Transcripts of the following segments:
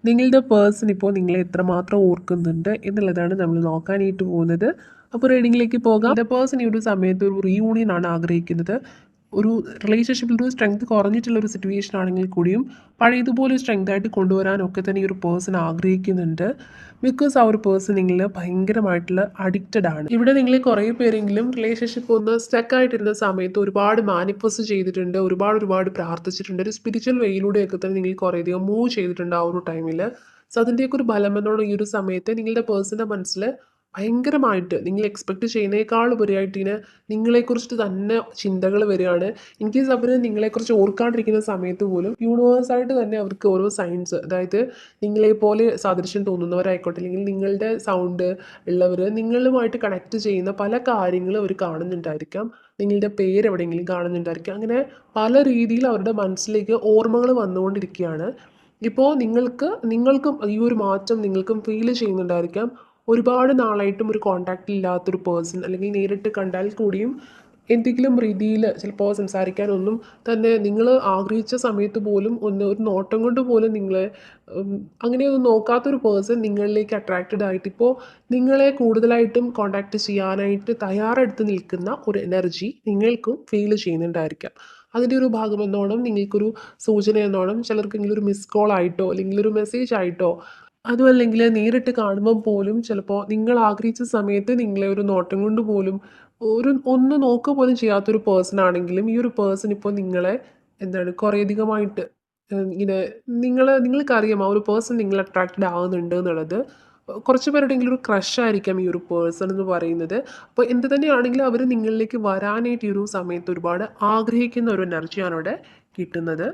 നിങ്ങളുടെ പേഴ്സൺ ഇപ്പോൾ നിങ്ങളെ എത്രമാത്രം ഓർക്കുന്നുണ്ട് എന്നുള്ളതാണ് നമ്മൾ നോക്കാനായിട്ട് പോകുന്നത്. അപ്പോൾ റീഡിങ്ങിലേക്ക് പോകാം. നിങ്ങളുടെ പേഴ്സൺ ഈ ഒരു സമയത്ത് ഒരു റീയൂണിയൻ ആണ് ആഗ്രഹിക്കുന്നത്. ഒരു റിലേഷൻഷിപ്പിൽ ഒരു സ്ട്രെങ്ത് കുറഞ്ഞിട്ടുള്ള ഒരു സിറ്റുവേഷൻ ആണെങ്കിൽ കൂടിയും പഴയതുപോലെ സ്ട്രെങ്ത് ആയിട്ട് കൊണ്ടുവരാനൊക്കെ തന്നെ ഈ ഒരു പേഴ്സൺ ആഗ്രഹിക്കുന്നുണ്ട്. ബിക്കോസ് ആ ഒരു പേഴ്സൺ നിങ്ങൾ ഭയങ്കരമായിട്ടുള്ള അഡിക്റ്റഡ് ആണ്. ഇവിടെ നിങ്ങൾ കുറേ പേരെങ്കിലും റിലേഷൻഷിപ്പ് ഒന്ന് സ്റ്റക്ക് ആയിട്ടിരുന്ന സമയത്ത് ഒരുപാട് മാനിഫെസ്റ്റ് ചെയ്തിട്ടുണ്ട്, ഒരുപാട് പ്രാർത്ഥിച്ചിട്ടുണ്ട്. ഒരു സ്പിരിച്വൽ വേയിലൂടെയൊക്കെ തന്നെ നിങ്ങൾ കുറേയധികം മൂവ് ചെയ്തിട്ടുണ്ട് ആ ഒരു ടൈമിൽ. സോ അതിൻ്റെയൊക്കെ ഒരു ബലം എന്നോണം ഈ ഒരു സമയത്ത് നിങ്ങളുടെ പേഴ്സൻ്റെ മനസ്സിൽ ഭയങ്കരമായിട്ട് നിങ്ങൾ എക്സ്പെക്റ്റ് ചെയ്യുന്നതിനേക്കാൾ ഉപരിയായിട്ട് ഇങ്ങനെ നിങ്ങളെക്കുറിച്ചിട്ട് തന്നെ ചിന്തകൾ വരികയാണ്. ഇൻ കേസ് അവർ നിങ്ങളെക്കുറിച്ച് ഓർക്കാണ്ടിരിക്കുന്ന സമയത്ത് പോലും യൂണിവേഴ്സായിട്ട് തന്നെ അവർക്ക് ഓരോ സയൻസ്, അതായത് നിങ്ങളെപ്പോലെ സാദൃശ്യം തോന്നുന്നവരായിക്കോട്ടെ, അല്ലെങ്കിൽ നിങ്ങളുടെ സൗണ്ട് ഉള്ളവർ നിങ്ങളുമായിട്ട് കണക്ട് ചെയ്യുന്ന പല കാര്യങ്ങളും അവർ കാണുന്നുണ്ടായിരിക്കാം. നിങ്ങളുടെ പേര് എവിടെയെങ്കിലും കാണുന്നുണ്ടായിരിക്കാം. അങ്ങനെ പല രീതിയിൽ അവരുടെ മനസ്സിലേക്ക് ഓർമ്മകൾ വന്നുകൊണ്ടിരിക്കുകയാണ്. ഇപ്പോൾ നിങ്ങൾക്കും ഈ ഒരു മാറ്റം നിങ്ങൾക്കും ഫീൽ ചെയ്യുന്നുണ്ടായിരിക്കാം. ഒരുപാട് നാളായിട്ടും ഒരു കോൺടാക്റ്റ് ഇല്ലാത്തൊരു പേഴ്സൺ, അല്ലെങ്കിൽ നേരിട്ട് കണ്ടാൽ കൂടിയും എന്തെങ്കിലും രീതിയിൽ ചിലപ്പോൾ സംസാരിക്കാനൊന്നും തന്നെ നിങ്ങൾ ആഗ്രഹിച്ച സമയത്ത് പോലും ഒരു നോട്ടം കൊണ്ട് പോലും നിങ്ങളെ അങ്ങനെയൊന്നും നോക്കാത്തൊരു പേഴ്സൺ നിങ്ങളിലേക്ക് അട്രാക്റ്റഡ് ആയിട്ട് ഇപ്പോൾ നിങ്ങളെ കൂടുതലായിട്ടും കോൺടാക്റ്റ് ചെയ്യാനായിട്ട് തയ്യാറെടുത്ത് നിൽക്കുന്ന ഒരു എനർജി നിങ്ങൾക്കും ഫീൽ ചെയ്യുന്നുണ്ടായിരിക്കാം. അതിൻ്റെ ഒരു ഭാഗമെന്നോണം നിങ്ങൾക്കൊരു സൂചന എന്നോണം ചിലർക്കെങ്കിലും ഒരു മിസ് കോൾ ആയിട്ടോ അല്ലെങ്കിൽ ഒരു മെസ്സേജ് ആയിട്ടോ, അതുമല്ലെങ്കിൽ നേരിട്ട് കാണുമ്പോൾ പോലും ചിലപ്പോൾ നിങ്ങൾ ആഗ്രഹിച്ച സമയത്ത് നിങ്ങളെ ഒരു നോട്ടം കൊണ്ട് പോലും ഒന്ന് നോക്കുക പോലും ചെയ്യാത്തൊരു പേഴ്സൺ ആണെങ്കിലും ഈ ഒരു പേഴ്സൺ ഇപ്പോൾ നിങ്ങളെ എന്താണ് കുറേയധികമായിട്ട് ഇങ്ങനെ നിങ്ങൾക്കറിയാം ആ ഒരു പേഴ്സൺ നിങ്ങൾ അട്രാക്റ്റഡ് ആകുന്നുണ്ട് എന്നുള്ളത്. കുറച്ച് പേരുടെയെങ്കിലും ഒരു ക്രഷ് ആയിരിക്കാം ഈ ഒരു പേഴ്സൺ എന്ന് പറയുന്നത്. അപ്പോൾ എന്ത് തന്നെയാണെങ്കിലും അവർ നിങ്ങളിലേക്ക് വരാനായിട്ട് ഈ ഒരു സമയത്ത് ഒരുപാട് ആഗ്രഹിക്കുന്ന ഒരു എനർജിയാണ് അവിടെ കിട്ടുന്നത്.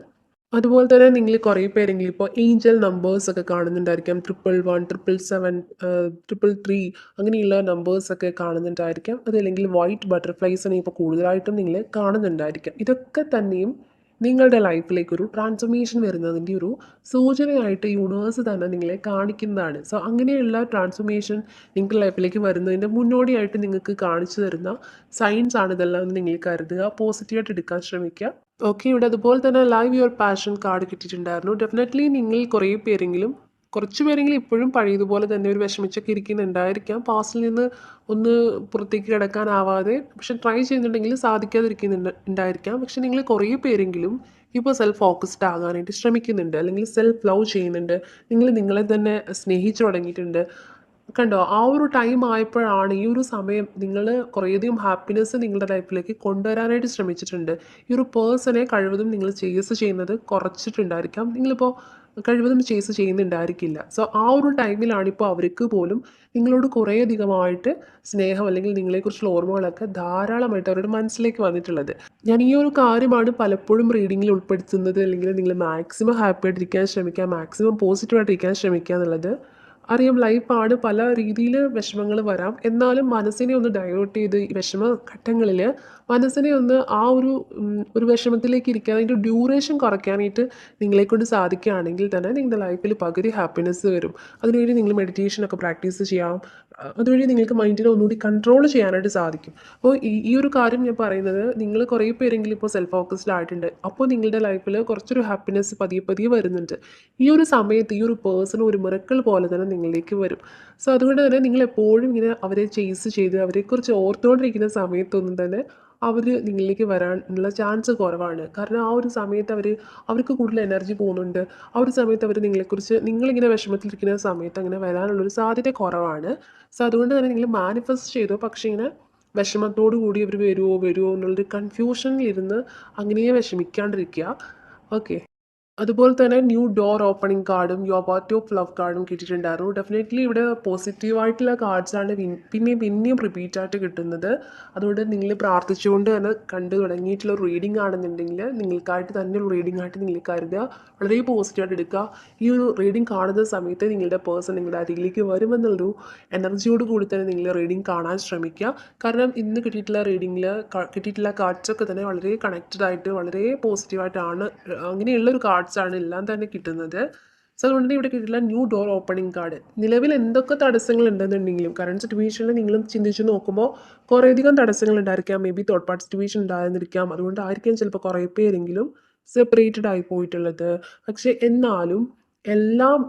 അതുപോലെ തന്നെ നിങ്ങൾ കുറേ പേരെങ്കിലും ഇപ്പോൾ ഏഞ്ചൽ നമ്പേഴ്സൊക്കെ കാണുന്നുണ്ടായിരിക്കാം. 111, 777, 333 അങ്ങനെയുള്ള നമ്പേഴ്സൊക്കെ കാണുന്നുണ്ടായിരിക്കാം. അതല്ലെങ്കിൽ വൈറ്റ് ബട്ടർഫ്ലൈസിനെ ഇപ്പോൾ കൂടുതലായിട്ടും നിങ്ങൾ കാണുന്നുണ്ടായിരിക്കാം. ഇതൊക്കെ തന്നെയും നിങ്ങളുടെ ലൈഫിലേക്കൊരു ട്രാൻസ്ഫോർമേഷൻ വരുന്നതിൻ്റെ ഒരു സൂചനയായിട്ട് യൂണിവേഴ്സ് തന്നെ നിങ്ങളെ കാണിക്കുന്നതാണ്. സോ അങ്ങനെയുള്ള ട്രാൻസ്ഫോർമേഷൻ നിങ്ങളുടെ ലൈഫിലേക്ക് വരുന്നതിൻ്റെ മുന്നോടിയായിട്ട് നിങ്ങൾക്ക് കാണിച്ചു തരുന്ന സൈൻസ് ആണ് ഇതെല്ലാം എന്ന് നിങ്ങൾ കരുതുക. പോസിറ്റീവായിട്ട് എടുക്കാൻ ശ്രമിക്കുക. ഓക്കെ, ഇവിടെ അതുപോലെ തന്നെ ലൈവ് യുവർ പാഷൻ കാർഡ് കിട്ടിയിട്ടുണ്ടായിരുന്നു. ഡെഫിനറ്റ്ലി നിങ്ങൾ കുറച്ച് പേരെങ്കിലും ഇപ്പോഴും പഴയതുപോലെ തന്നെ ഒരു വിഷമിച്ചൊക്കെ ഇരിക്കുന്നുണ്ടായിരിക്കാം. പാസ്റ്റിൽ നിന്ന് ഒന്ന് പുറത്തേക്ക് കിടക്കാനാവാതെ പക്ഷെ ട്രൈ ചെയ്യുന്നുണ്ടെങ്കിൽ ഉണ്ടായിരിക്കാം. പക്ഷെ നിങ്ങൾ കുറേ പേരെങ്കിലും ഇപ്പോൾ സെൽഫ് ഫോക്കസ്ഡ് ആകാനായിട്ട് ശ്രമിക്കുന്നുണ്ട്, അല്ലെങ്കിൽ സെൽഫ് ലവ് ചെയ്യുന്നുണ്ട്. നിങ്ങൾ നിങ്ങളെ തന്നെ സ്നേഹിച്ചു തുടങ്ങിയിട്ടുണ്ട്. കണ്ടോ, ആ ഒരു ടൈം ആയപ്പോഴാണ് ഈ ഒരു സമയം നിങ്ങൾ കുറേയധികം ഹാപ്പിനെസ് നിങ്ങളുടെ ലൈഫിലേക്ക് കൊണ്ടുവരാനായിട്ട് ശ്രമിച്ചിട്ടുണ്ട്. ഈ ഒരു പേഴ്സണെ കഴിവതും നിങ്ങൾ ചേസ് ചെയ്യുന്നത് കുറച്ചിട്ടുണ്ടായിരിക്കാം. നിങ്ങളിപ്പോൾ കഴിവതും ചേസ് ചെയ്യുന്നുണ്ടായിരിക്കില്ല. സോ ആ ഒരു ടൈമിലാണ് ഇപ്പോൾ അവർക്ക് പോലും നിങ്ങളോട് കുറേയധികമായിട്ട് സ്നേഹം, അല്ലെങ്കിൽ നിങ്ങളെക്കുറിച്ചുള്ള ഓർമ്മകളൊക്കെ ധാരാളമായിട്ട് അവരുടെ മനസ്സിലേക്ക് വന്നിട്ടുള്ളത്. ഞാൻ ഈ ഒരു കാര്യമാണ് പലപ്പോഴും റീഡിങ്ങിൽ ഉൾപ്പെടുത്തുന്നത്. അല്ലെങ്കിൽ നിങ്ങൾ മാക്സിമം ഹാപ്പി ആയിട്ടിരിക്കാൻ ശ്രമിക്കുക, മാക്സിമം പോസിറ്റീവായിട്ടിരിക്കാൻ ശ്രമിക്കുക എന്നുള്ളത്. അറിയാം, ലൈഫാണ്, പല രീതിയിൽ വിഷമങ്ങൾ വരാം. എന്നാലും മനസ്സിനെ ഒന്ന് ഡൈവേർട്ട് ചെയ്ത് ഈ വിഷമ ഘട്ടങ്ങളിൽ മനസ്സിനെ ഒന്ന് ഒരു വിഷമത്തിലേക്ക് ഇരിക്കാൻ, അതിൻ്റെ ഡ്യൂറേഷൻ കുറയ്ക്കാനായിട്ട് നിങ്ങളെക്കൊണ്ട് സാധിക്കുകയാണെങ്കിൽ തന്നെ നിങ്ങളുടെ ലൈഫിൽ പകുതി ഹാപ്പിനെസ് വരും. അതിനുവേണ്ടി നിങ്ങൾ മെഡിറ്റേഷനൊക്കെ പ്രാക്ടീസ് ചെയ്യാം. അതുവഴി നിങ്ങൾക്ക് മൈൻഡിനെ ഒന്നുകൂടി കൺട്രോൾ ചെയ്യാനായിട്ട് സാധിക്കും. അപ്പോൾ ഈ ഒരു കാര്യം ഞാൻ പറയുന്നത്, നിങ്ങൾ കുറേ പേരെങ്കിലും ഇപ്പോൾ സെൽഫ് ഫോക്കസ്ഡ് ആയിട്ടുണ്ട്. അപ്പോൾ നിങ്ങളുടെ ലൈഫിൽ കുറച്ചൊരു ഹാപ്പിനെസ് പതിയെ പതിയെ വരുന്നുണ്ട്. ഈ ഒരു സമയത്ത് ഈ ഒരു പേഴ്സൺ ഒരു മിറക്കിൾ പോലെ തന്നെ നിങ്ങളിലേക്ക് വരും. സോ അതുകൊണ്ട് തന്നെ നിങ്ങൾ എപ്പോഴും ഇങ്ങനെ അവരെ ചേസ് ചെയ്ത് അവരെക്കുറിച്ച് ഓർത്തുകൊണ്ടിരിക്കുന്ന സമയത്തൊന്നും തന്നെ അവർ നിങ്ങളിലേക്ക് വരാനുള്ള ചാൻസ് കുറവാണ്. കാരണം ആ ഒരു സമയത്ത് അവർക്ക് കൂടുതൽ എനർജി പോകുന്നുണ്ട്. ആ ഒരു സമയത്ത് നിങ്ങളിങ്ങനെ വിഷമത്തിലിരിക്കുന്ന സമയത്ത് അങ്ങനെ വരാനുള്ളൊരു സാധ്യത കുറവാണ്. സോ അതുകൊണ്ട് തന്നെ നിങ്ങൾ മാനിഫെസ്റ്റ് ചെയ്തു, പക്ഷേ ഇങ്ങനെ വിഷമത്തോടു കൂടി അവർ വരുമോ എന്നുള്ളൊരു കൺഫ്യൂഷനിലിരുന്ന് അങ്ങനെ വിഷമിക്കാണ്ടിരിക്കുക. ഓക്കെ. അതുപോലെ തന്നെ ന്യൂ ഡോർ ഓപ്പണിംഗ് കാർഡും യോബാർട്ടി ഓഫ് ലവ് കാർഡും കിട്ടിയിട്ടുണ്ടായിരുന്നു. ഡെഫിനറ്റ്ലി ഇവിടെ പോസിറ്റീവായിട്ടുള്ള കാർഡ്സാണ് പിന്നെയും റിപ്പീറ്റായിട്ട് കിട്ടുന്നത്. അതുകൊണ്ട് നിങ്ങൾ പ്രാർത്ഥിച്ചുകൊണ്ട് തന്നെ കണ്ടു തുടങ്ങിയിട്ടുള്ള റീഡിംഗ് ആണെന്നുണ്ടെങ്കിൽ നിങ്ങൾക്കായിട്ട് തന്നെ ഒരു റീഡിംഗ് ആയിട്ട് നിങ്ങൾ കരുതുക. വളരെ പോസിറ്റീവായിട്ട് എടുക്കുക. ഈ ഒരു റീഡിംഗ് കാണുന്ന സമയത്ത് നിങ്ങളുടെ പേഴ്സൺ നിങ്ങളുടെ അരികിലേക്ക് വരുമെന്നുള്ളൊരു എനർജിയോട് കൂടി തന്നെ നിങ്ങൾ റീഡിംഗ് കാണാൻ ശ്രമിക്കുക. കാരണം ഇന്ന് കിട്ടിയിട്ടുള്ള കാർഡ്സൊക്കെ തന്നെ വളരെ കണക്റ്റഡ് ആയിട്ട് വളരെ പോസിറ്റീവായിട്ടാണ്, അങ്ങനെയുള്ളൊരു കാർഡ്സാണ് എല്ലാം തന്നെ കിട്ടുന്നത്. സോ അതുകൊണ്ട് ഇവിടെ കിട്ടിയിട്ടുള്ള ന്യൂ ഡോർ ഓപ്പണിംഗ് കാർഡ്, നിലവിൽ എന്തൊക്കെ തടസ്സങ്ങൾ ഉണ്ടെന്നുണ്ടെങ്കിലും കറണ്ട് സിറ്റുവേഷനിൽ നിങ്ങളും ചിന്തിച്ച് നോക്കുമ്പോൾ കുറേയധികം തടസ്സങ്ങൾ ഉണ്ടായിരിക്കാം. Maybe third party situation ഉണ്ടായിരുന്നിരിക്കാം. അതുകൊണ്ടായിരിക്കാം ചിലപ്പോൾ കുറേ പേരെങ്കിലും സെപ്പറേറ്റഡ് ആയി പോയിട്ടുള്ളത്. പക്ഷേ എന്നാലും എല്ലാം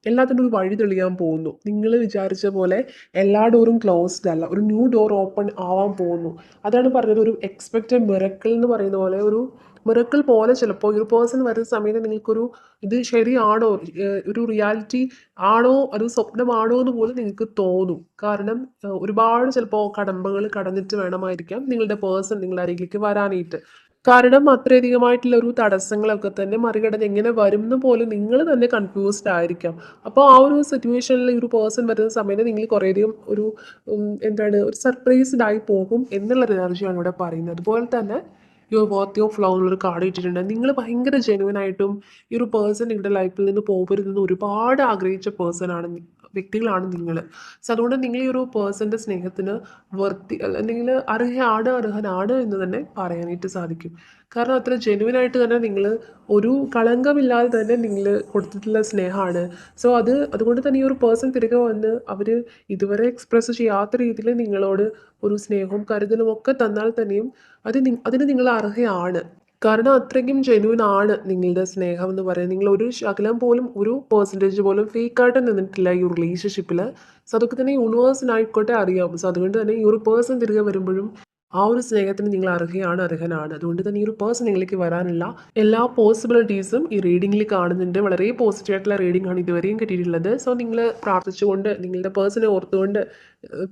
എല്ലാത്തിനും ഒരു വഴി തെളിയാൻ പോകുന്നു. നിങ്ങൾ വിചാരിച്ച പോലെ എല്ലാ ഡോറും ക്ലോസ്ഡ് അല്ല. ഒരു ന്യൂ ഡോർ ഓപ്പൺ ആവാൻ പോകുന്നു. അതാണ് പറഞ്ഞത്, ഒരു എക്സ്പെക്റ്റഡ് മിറക്കിൾ എന്ന് പറയുന്ന പോലെ ഒരു മിറക്കിൾ പോലെ ചിലപ്പോൾ ഒരു പേഴ്സൺ വരുന്ന സമയത്ത് നിങ്ങൾക്കൊരു ഇത് ശരിയാണോ, ഒരു റിയാലിറ്റി ആണോ, അത് സ്വപ്നമാണോ എന്ന് പോലും നിങ്ങൾക്ക് തോന്നും. കാരണം ഒരുപാട് ചിലപ്പോൾ കടമ്പകൾ കടന്നിട്ട് വേണമായിരിക്കാം നിങ്ങളുടെ പേഴ്സൺ നിങ്ങളുടെ അരികിലേക്ക് വരാനായിട്ട്. കാരണം അത്രയധികമായിട്ടുള്ള ഒരു തടസ്സങ്ങളൊക്കെ തന്നെ മറികടന്ന് എങ്ങനെ വരും എന്ന് പോലും നിങ്ങൾ തന്നെ കൺഫ്യൂസ്ഡ് ആയിരിക്കാം. അപ്പോൾ ആ ഒരു സിറ്റുവേഷനിൽ ഒരു പേഴ്സൺ വരുന്ന സമയത്ത് നിങ്ങൾ കുറേയധികം ഒരു എന്താണ്, ഒരു സർപ്രൈസ്ഡ് ആയി പോകും എന്നുള്ളൊരു എനർജിയാണ് ഇവിടെ പറയുന്നത്. അതുപോലെ തന്നെ യുവർ വർത്ത് യുവർ ഫ്ലോ എന്നുള്ളൊരു കാർഡ് ഇട്ടിട്ടുണ്ട്. നിങ്ങൾ ഭയങ്കര ജെന്യുവൻ ആയിട്ടും ഈ ഒരു പേഴ്സൺ നിങ്ങളുടെ ലൈഫിൽ നിന്ന് പോകരുതെന്ന് ഒരുപാട് ആഗ്രഹിച്ച പേഴ്സണാണ്, വ്യക്തികളാണ് നിങ്ങൾ. സോ അതുകൊണ്ട് നിങ്ങൾ ഈ ഒരു പേഴ്സൻ്റെ സ്നേഹത്തിന് വർത്തി അല്ലെങ്കിൽ അർഹനാണ് എന്ന് തന്നെ പറയാനായിട്ട് സാധിക്കും. കാരണം അത്ര ജെന്യുവൻ ആയിട്ട് തന്നെ നിങ്ങൾ ഒരു കളങ്കമില്ലാതെ തന്നെ നിങ്ങൾ കൊടുത്തിട്ടുള്ള സ്നേഹമാണ്. സോ അതുകൊണ്ട് തന്നെ ഈ ഒരു പേഴ്സൺ തിരികെ വന്ന് അവർ ഇതുവരെ എക്സ്പ്രസ് ചെയ്യാത്ത രീതിയിൽ നിങ്ങളോട് ഒരു സ്നേഹവും കരുതലും ഒക്കെ തന്നാൽ തന്നെയും അതിന് നിങ്ങൾ അർഹയാണ്. കാരണം അത്രയ്ക്കും ജെന്യുവൻ ആണ് നിങ്ങളുടെ സ്നേഹം എന്ന് പറയുന്നത്. നിങ്ങൾ ഒരു ശകലം പോലും ഒരു പെർസെൻറ്റേജ് പോലും ഫേക്കായിട്ട് നിന്നിട്ടില്ല ഈ ഒരു റിലേഷൻഷിപ്പിൽ. സോ അതൊക്കെ തന്നെ യൂണിവേഴ്സിനായിക്കോട്ടെ അറിയാം. സോ അതുകൊണ്ട് തന്നെ ഈ ഒരു പേഴ്സൺ തിരികെ വരുമ്പോഴും ആ ഒരു സ്നേഹത്തിന് നിങ്ങൾ അർഹനാണ്. അതുകൊണ്ട് തന്നെ ഈ ഒരു പേഴ്സൺ നിങ്ങളിലേക്ക് വരാനുള്ള എല്ലാ പോസിബിലിറ്റീസും ഈ റീഡിങ്ങിൽ കാണുന്നുണ്ട്. വളരെ പോസിറ്റീവ് ആയിട്ടുള്ള റീഡിംഗ് ആണ് ഇതുവരെയും കിട്ടിയിട്ടുള്ളത്. സോ നിങ്ങൾ പ്രാർത്ഥിച്ചുകൊണ്ട് നിങ്ങളുടെ പേഴ്സണെ ഓർത്തുകൊണ്ട്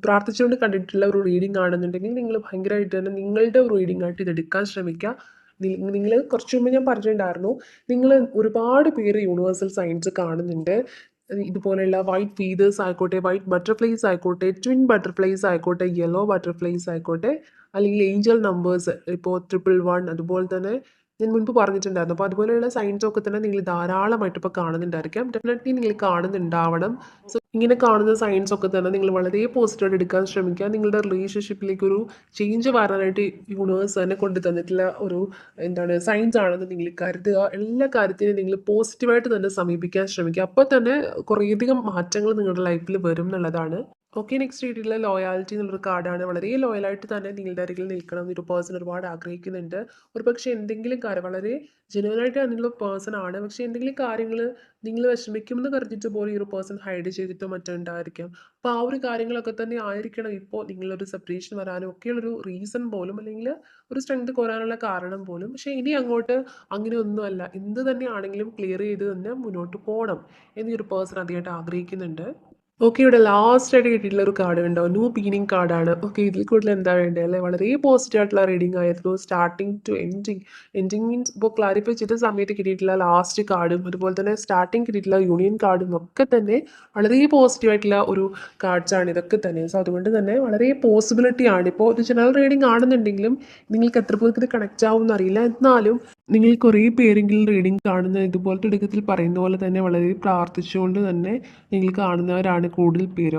പ്രാർത്ഥിച്ചുകൊണ്ട് കണ്ടിട്ടുള്ള ഒരു റീഡിംഗ് ആണെന്നുണ്ടെങ്കിൽ നിങ്ങൾ ഭയങ്കരമായിട്ട് തന്നെ നിങ്ങളുടെ ഒരു റീഡിംഗ് ആയിട്ട് ഇത് എടുക്കാൻ ശ്രമിക്കുക. നിങ്ങൾ കുറച്ച് മുമ്പ് ഞാൻ പറഞ്ഞിട്ടുണ്ടായിരുന്നു, നിങ്ങൾ ഒരുപാട് പേര് യൂണിവേഴ്സൽ സയൻസ് കാണുന്നുണ്ട്. ഇതുപോലെയുള്ള വൈറ്റ് ഫീതേഴ്സ് ആയിക്കോട്ടെ, വൈറ്റ് ബട്ടർഫ്ലൈസ് ആയിക്കോട്ടെ, ട്വിൻ ബട്ടർഫ്ലൈസ് ആയിക്കോട്ടെ, യെല്ലോ ബട്ടർഫ്ലൈസ് ആയിക്കോട്ടെ, അല്ലെങ്കിൽ ഏഞ്ചൽ നമ്പേഴ്സ് ഇപ്പോൾ 111, അതുപോലെ തന്നെ ഞാൻ മുൻപ് പറഞ്ഞിട്ടുണ്ടായിരുന്നു. അപ്പോൾ അതുപോലെയുള്ള സയൻസ് ഒക്കെ തന്നെ നിങ്ങൾ ധാരാളമായിട്ട് ഇപ്പോൾ കാണുന്നുണ്ടായിരിക്കാം. ഡെഫിനറ്റ്ലി നിങ്ങൾ കാണുന്നുണ്ടാവണം. സോ ഇങ്ങനെ കാണുന്ന സയൻസ് ഒക്കെ തന്നെ നിങ്ങൾ വളരെ പോസിറ്റീവായിട്ട് എടുക്കാൻ ശ്രമിക്കുക. നിങ്ങളുടെ റിലേഷൻഷിപ്പിലേക്ക് ഒരു ചേഞ്ച് വരാനായിട്ട് യൂണിവേഴ്സ് തന്നെ കൊണ്ടു തന്നിട്ടുള്ള ഒരു എന്താണ് സയൻസ് ആണെന്ന് നിങ്ങൾ കരുതുക. എല്ലാ കാര്യത്തിനും നിങ്ങൾ പോസിറ്റീവായിട്ട് തന്നെ സമീപിക്കാൻ ശ്രമിക്കുക. അപ്പോൾ തന്നെ കുറേയധികം മാറ്റങ്ങൾ നിങ്ങളുടെ ലൈഫിൽ വരും എന്നുള്ളതാണ്. ഓക്കെ, നെക്സ്റ്റ് ആയിട്ടുള്ള ലോയാലിറ്റി എന്നുള്ളൊരു കാർഡാണ്. വളരെ ലോയലായിട്ട് തന്നെ നിങ്ങളുടെ അരികിൽ നിൽക്കണം എന്നൊരു പേഴ്സൺ ഒരുപാട് ആഗ്രഹിക്കുന്നുണ്ട്. ഒരു പക്ഷേ എന്തെങ്കിലും കാര്യം വളരെ ജെനുവനായിട്ട് നിങ്ങളുടെ പേഴ്സൺ ആണ്, പക്ഷേ എന്തെങ്കിലും കാര്യങ്ങൾ നിങ്ങൾ വിഷമിക്കുമെന്ന് കരുതിയിട്ട് പോലും ഈ ഒരു പേഴ്സൺ ഹൈഡ് ചെയ്തിട്ടോ മറ്റോ ഉണ്ടായിരിക്കാം. അപ്പോൾ ആ ഒരു കാര്യങ്ങളൊക്കെ തന്നെ ആയിരിക്കണം ഇപ്പോൾ നിങ്ങളൊരു സെപ്പറേഷൻ വരാനും ഒക്കെയുള്ളൊരു റീസൺ പോലും, അല്ലെങ്കിൽ ഒരു സ്ട്രെങ്ത് കുറയാനുള്ള കാരണം പോലും. പക്ഷേ ഇനി അങ്ങോട്ട് അങ്ങനെയൊന്നുമല്ല, എന്ത് തന്നെയാണെങ്കിലും ക്ലിയർ ചെയ്ത് തന്നെ മുന്നോട്ട് പോകണം എന്നീ ഒരു പേഴ്സൺ അധികമായിട്ട് ആഗ്രഹിക്കുന്നുണ്ട്. ഓക്കെ, ഇവിടെ ലാസ്റ്റ് ആയിട്ട് കിട്ടിയിട്ടുള്ള ഒരു കാർഡ് ഉണ്ടോ, ന്യൂ ബീനിങ് കാർഡാണ്. ഓക്കെ, ഇതിൽ കൂടുതൽ എന്താ വേണ്ടത് അല്ലേ? വളരെ പോസിറ്റീവ് ആയിട്ടുള്ള റീഡിംഗ് ആയിരുന്നു. സ്റ്റാർട്ടിങ് ടു എൻഡിങ് മീൻസ് ഇപ്പോൾ ക്ലാരിഫൈ ചെയ്ത സമയത്ത് കിട്ടിയിട്ടുള്ള ലാസ്റ്റ് കാർഡും അതുപോലെ തന്നെ സ്റ്റാർട്ടിങ് കിട്ടിയിട്ടുള്ള യൂണിയൻ കാർഡും ഒക്കെ തന്നെ വളരെ പോസിറ്റീവ് ആയിട്ടുള്ള ഒരു കാർഡ്സാണ് ഇതൊക്കെ തന്നെ. സോ അതുകൊണ്ട് തന്നെ വളരെ പോസിബിലിറ്റി ആണ്. ഇപ്പോൾ ഒരു ജനറൽ റീഡിംഗ് ആണെന്നുണ്ടെങ്കിലും നിങ്ങൾക്ക് എത്ര പേർക്ക് ഇത് കണക്റ്റ് ആവും എന്നറിയില്ല. എന്നാലും നിങ്ങൾ കുറേ പേരെങ്കിലും റീഡിംഗ് കാണുന്ന ഇതുപോലത്തെ ഇടക്കത്തിൽ പറയുന്ന പോലെ തന്നെ വളരെ പ്രാർത്ഥിച്ചുകൊണ്ട് തന്നെ നിങ്ങൾ കാണുന്നവരാണ് കൂടുതൽ പേരും.